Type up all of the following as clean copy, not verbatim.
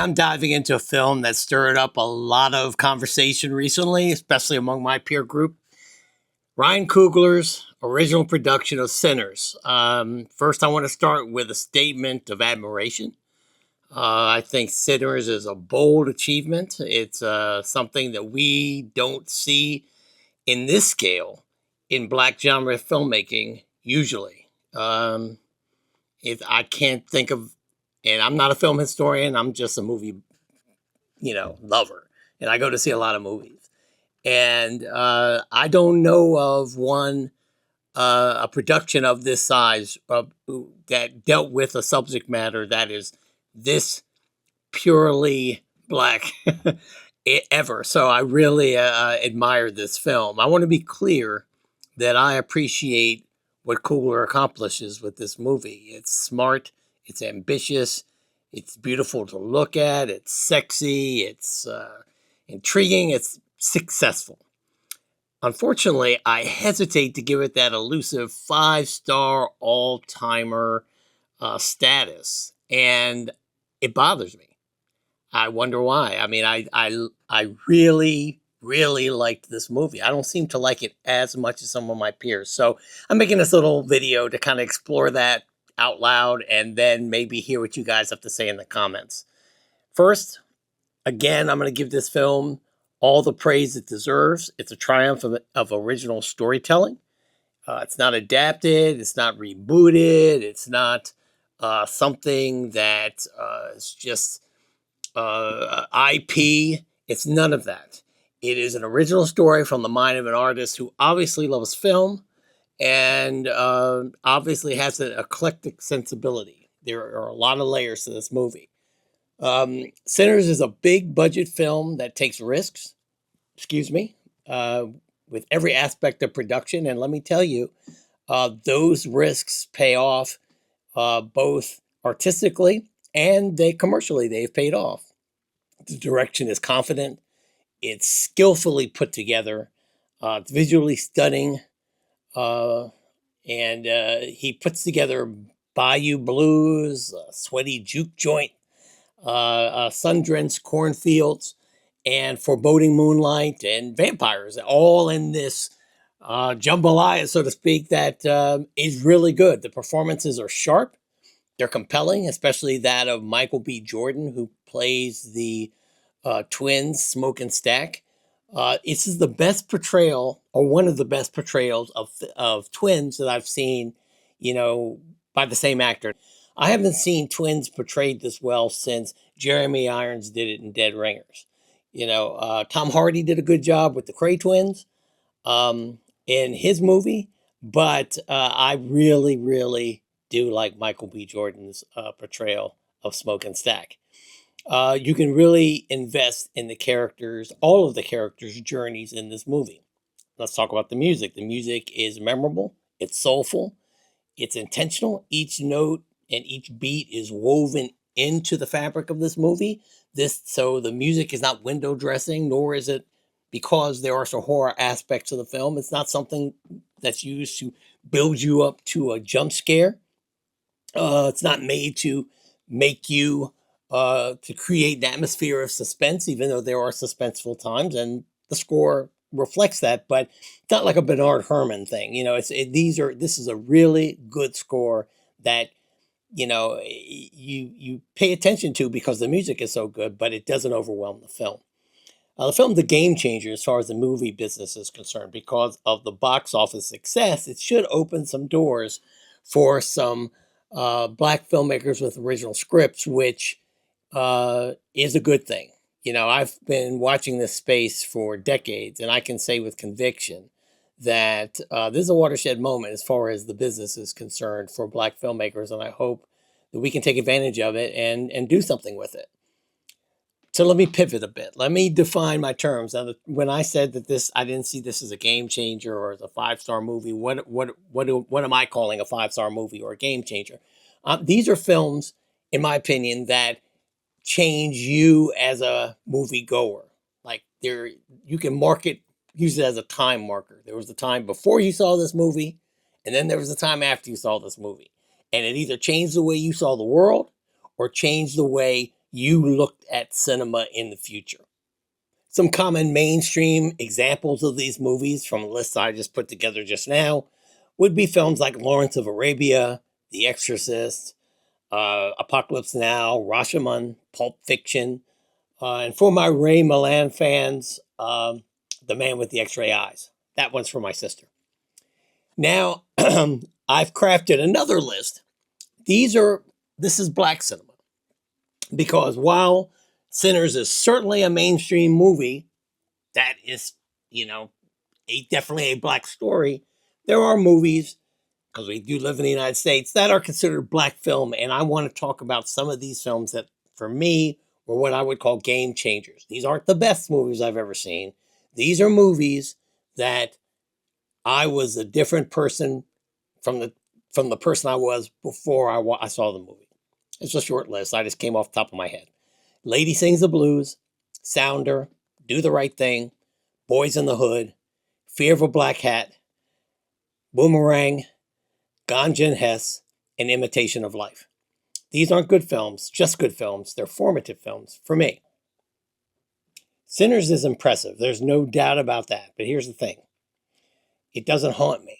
I'm diving into a film that stirred up a lot of conversation recently, especially among my peer group. Ryan Coogler's original production of Sinners. First, I want to start with a statement of admiration. I think Sinners is a bold achievement. It's something that we don't see in this scale in black genre filmmaking usually. If I can't think of, and I'm not a film historian, I'm just a movie, lover, and I go to see a lot of movies. And I don't know of one a production of this size that dealt with a subject matter that is this purely black ever. So I really admire this film. I want to be clear that I appreciate what Coogler accomplishes with this movie. It's smart, it's ambitious, it's beautiful to look at, it's sexy, it's intriguing, it's successful. Unfortunately, I hesitate to give it that elusive 5-star all-timer status, and it bothers me. I wonder why. I mean, I really, really liked this movie. I don't seem to like it as much as some of my peers. So I'm making this little video to kind of explore that out loud and then maybe hear what you guys have to say in the comments. First, again, I'm going to give this film all the praise it deserves. It's a triumph of original storytelling. It's not adapted. It's not rebooted. It's not something that is just IP. It's none of that. It is an original story from the mind of an artist who obviously loves film and obviously has an eclectic sensibility. There are a lot of layers to this movie. Sinners is a big budget film that takes risks, with every aspect of production. And let me tell you, those risks pay off both artistically and commercially they've paid off. The direction is confident. It's skillfully put together. It's visually stunning. And he puts together Bayou Blues, Sweaty Juke Joint, sun-drenched cornfields, and foreboding moonlight and vampires, all in this jambalaya, so to speak, that is really good. The performances are sharp. They're compelling, especially that of Michael B. Jordan, who plays the twins, Smoke and Stack. This is the best portrayal, or one of the best portrayals of twins that I've seen, by the same actor. I haven't seen twins portrayed this well since Jeremy Irons did it in Dead Ringers. Tom Hardy did a good job with the Cray twins in his movie, but I really, really do like Michael B. Jordan's portrayal of Smoke and Stack. You can really invest in the characters, all of the characters' journeys in this movie. Let's talk about the music. The music is memorable, it's soulful, it's intentional. Each note and each beat is woven into the fabric of this movie. So the music is not window dressing, nor is it because there are some horror aspects of the film. It's not something that's used to build you up to a jump scare. It's not made to make you to create an atmosphere of suspense, even though there are suspenseful times, and the score reflects that. But it's not like a Bernard Herrmann thing. This is a really good score that you pay attention to because the music is so good, but it doesn't overwhelm the film. The film's a game changer as far as the movie business is concerned. Because of the box office success, it should open some doors for some black filmmakers with original scripts, which is a good thing. I've been watching this space for decades, and I can say with conviction that this is a watershed moment as far as the business is concerned for black filmmakers, and I hope that we can take advantage of it and do something with it. So let me pivot a bit. Let me define my terms. Now, when I said that I didn't see this as a game changer or as a 5-star movie, what am I calling a 5-star movie or a game changer? These are films, in my opinion, that change you as a movie goer. Like you can use it as a time marker. There was a time before you saw this movie, and then there was a time after you saw this movie. And it either changed the way you saw the world or changed the way you looked at cinema in the future. Some common mainstream examples of these movies from a list I just put together just now would be films like Lawrence of Arabia, The Exorcist, Apocalypse Now, Rashomon, Pulp Fiction, and for my Ray Milland fans, The Man with the X-Ray Eyes. That one's for my sister. Now, I've crafted another list. This is black cinema. Because while Sinners is certainly a mainstream movie that is, definitely a black story, there are movies, because we do live in the United States, that are considered black film. And I want to talk about some of these films that, for me, were what I would call game changers. These aren't the best movies I've ever seen. These are movies that I was a different person from the person I was before I saw the movie. It's a short list. I just came off the top of my head. Lady Sings the Blues, Sounder, Do the Right Thing, Boys in the Hood, Fear of a Black Hat, Boomerang, Ganja and Hess, and Imitation of Life. These aren't good films, just good films. They're formative films for me. Sinners is impressive. There's no doubt about that. But here's the thing. It doesn't haunt me.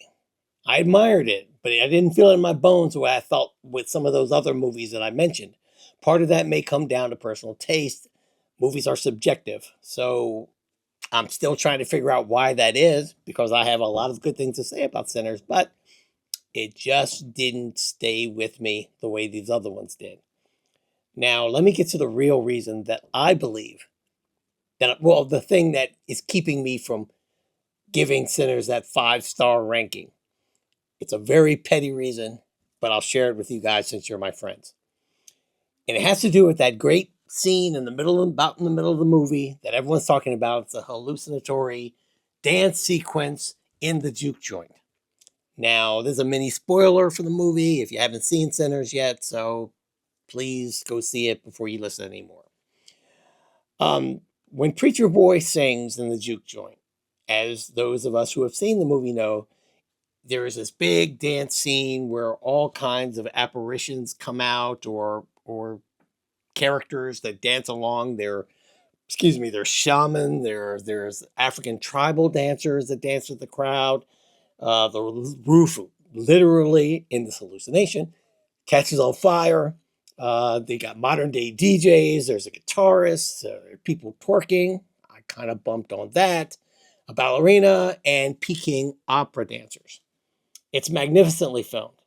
I admired it, but I didn't feel it in my bones the way I felt with some of those other movies that I mentioned. Part of that may come down to personal taste. Movies are subjective. So I'm still trying to figure out why that is, because I have a lot of good things to say about Sinners, but it just didn't stay with me the way these other ones did. Now, let me get to the real reason that I believe the thing that is keeping me from giving Sinners that 5-star ranking. It's a very petty reason, but I'll share it with you guys since you're my friends. And it has to do with that great scene about in the middle of the movie that everyone's talking about. It's a hallucinatory dance sequence in the juke joint. Now, there's a mini spoiler for the movie if you haven't seen Sinners yet, so please go see it before you listen anymore. When Preacher Boy sings in the juke joint, as those of us who have seen the movie know, there is this big dance scene where all kinds of apparitions come out or characters that dance along. There's shaman, there's African tribal dancers that dance with the crowd. The roof literally in this hallucination catches on fire. They got modern day DJs. There's a guitarist, people twerking. I kind of bumped on that. A ballerina and Peking opera dancers. It's magnificently filmed.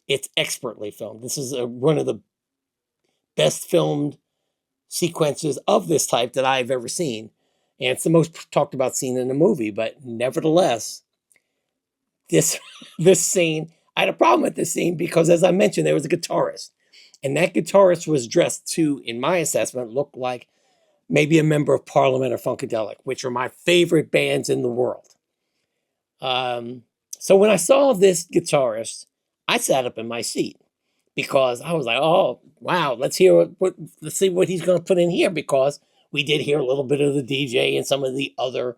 It's expertly filmed. This is one of the best filmed sequences of this type that I've ever seen. And it's the most talked about scene in the movie, but nevertheless, this scene, I had a problem with this scene because, as I mentioned, there was a guitarist. And that guitarist was dressed to, in my assessment, look like maybe a member of Parliament or Funkadelic, which are my favorite bands in the world. So when I saw this guitarist, I sat up in my seat because I was like, oh, wow, let's see what he's going to put in here, because we did hear a little bit of the DJ and some of the other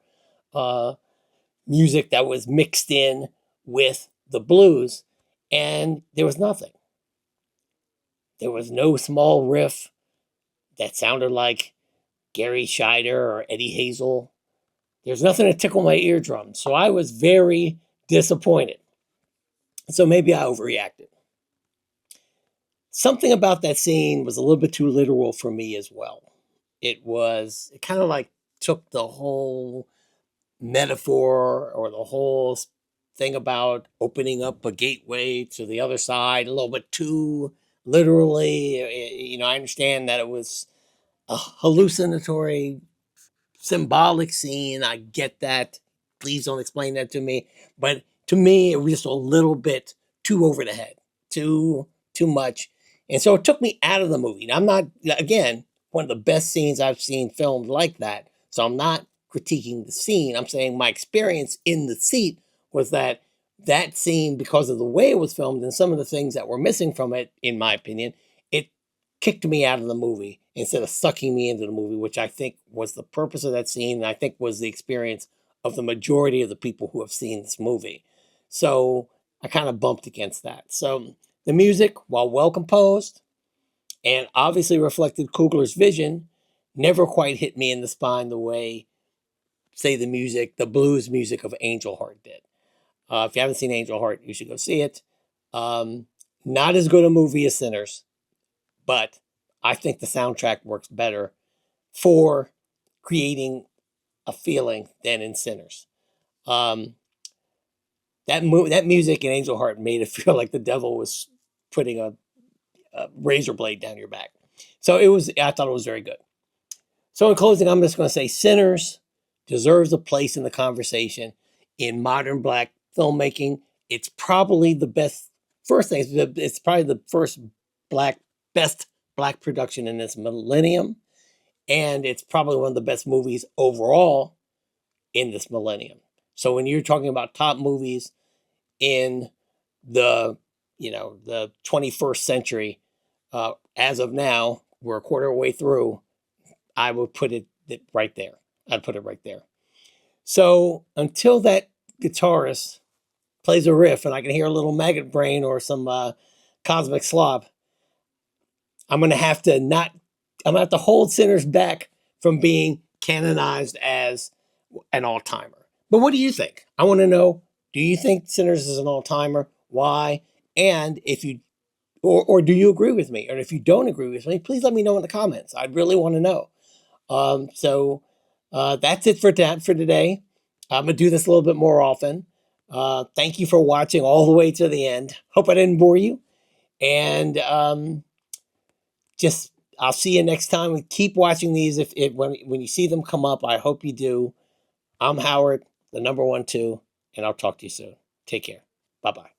music that was mixed in with the blues, and there was nothing. There was no small riff that sounded like Gary Scheider or Eddie Hazel. There's nothing to tickle my eardrums. So I was very disappointed. So maybe I overreacted. Something about that scene was a little bit too literal for me as well. It kind of like took the whole metaphor or the whole thing about opening up a gateway to the other side a little bit too literally. I understand that it was a hallucinatory, symbolic scene. I get that. Please don't explain that to me. But to me, it was just a little bit too over the head, too much. And so it took me out of the movie. Now, I'm not, again, one of the best scenes I've seen filmed like that. So I'm not critiquing the scene. I'm saying my experience in the seat was that scene, because of the way it was filmed and some of the things that were missing from it, in my opinion, it kicked me out of the movie instead of sucking me into the movie, which I think was the purpose of that scene, and I think was the experience of the majority of the people who have seen this movie. So I kind of bumped against that. So the music, while well composed, and obviously reflected Coogler's vision, never quite hit me in the spine the way, say, the blues music of Angel Heart did. If you haven't seen Angel Heart, you should go see it. Not as good a movie as Sinners, but I think the soundtrack works better for creating a feeling than in Sinners. That music in Angel Heart made it feel like the devil was putting a razor blade down your back. So I thought it was very good. So in closing, I'm just going to say Sinners deserves a place in the conversation in modern Black filmmaking. It's probably the best. First thing, it's probably the first best Black production in this millennium, and it's probably one of the best movies overall in this millennium. So when you're talking about top movies in the the 21st century, as of now, we're a quarter way through. I would put it right there. I'd put it right there. So until that guitarist plays a riff and I can hear a little Maggot Brain or some Cosmic Slop, I'm gonna have to hold Sinners back from being canonized as an all-timer. But what do you think? I want to know, do you think Sinners is an all-timer? Why? And if you or do you agree with me? And if you don't agree with me, please let me know in the comments. I'd really want to know. So that's it for today. I'm gonna do this a little bit more often. Thank you for watching all the way to the end. Hope I didn't bore you. And I'll see you next time. Keep watching these when you see them come up. I hope you do. I'm Howard, the number 1 2, and I'll talk to you soon. Take care. Bye-bye.